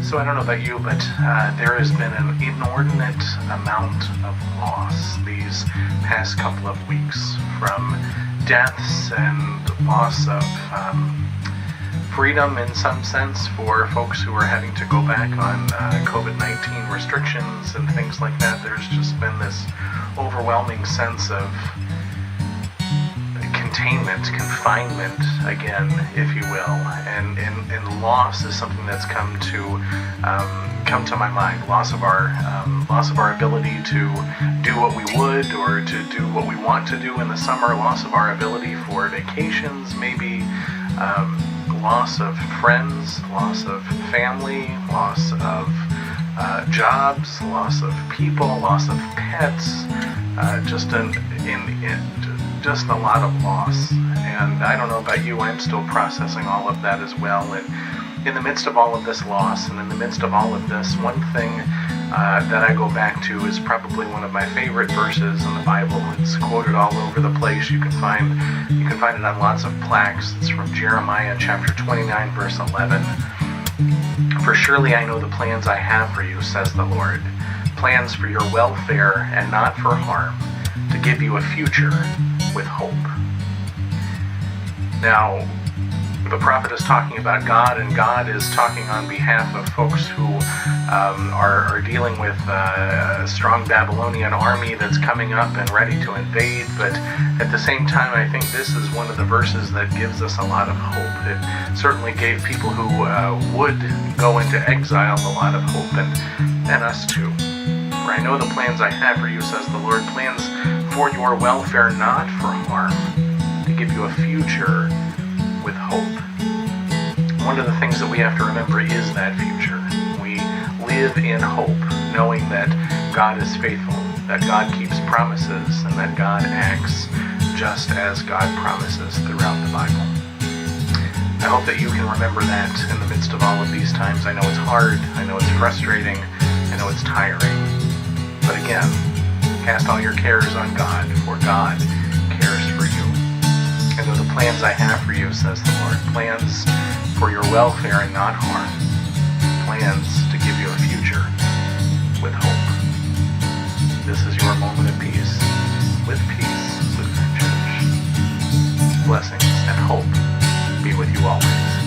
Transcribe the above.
So I don't know about you, but there has been an inordinate amount of loss these past couple of weeks, from deaths and loss of freedom in some sense for folks who are having to go back on COVID-19 restrictions and things like that. There's just been this overwhelming sense of confinement again, if you will, and loss is something that's come to my mind. Loss of our ability to do what we would, or to do what we want to do in the summer. Loss of our ability for vacations, maybe. Loss of friends, loss of family, loss of jobs, loss of people, loss of pets. Just a lot of loss. And I don't know about you, I'm still processing all of that as well. And in the midst of all of this loss, and in the midst of all of this, one thing that I go back to is probably one of my favorite verses in the Bible. It's quoted all over the place. You can find it on lots of plaques. It's from Jeremiah chapter 29, verse 11. "For surely I know the plans I have for you, says the Lord, plans for your welfare and not for harm, to give you a future with hope." Now, the prophet is talking about God, and God is talking on behalf of folks who are dealing with a strong Babylonian army that's coming up and ready to invade. But at the same time, I think this is one of the verses that gives us a lot of hope. It certainly gave people who would go into exile a lot of hope, and us too. "For I know the plans I have for you, says the Lord, plans for your welfare, not for harm, to give you a future with hope." One of the things that we have to remember is that future. We live in hope, knowing that God is faithful, that God keeps promises, and that God acts just as God promises throughout the Bible. I hope that you can remember that in the midst of all of these times. I know it's hard, I know it's frustrating, I know it's tiring. But again, cast all your cares on God, for God cares for you. "I know the plans I have for you, says the Lord, plans for your welfare and not harm, plans to give you a future with hope." This is your moment of peace with Peace Lutheran Church. Blessings and hope be with you always.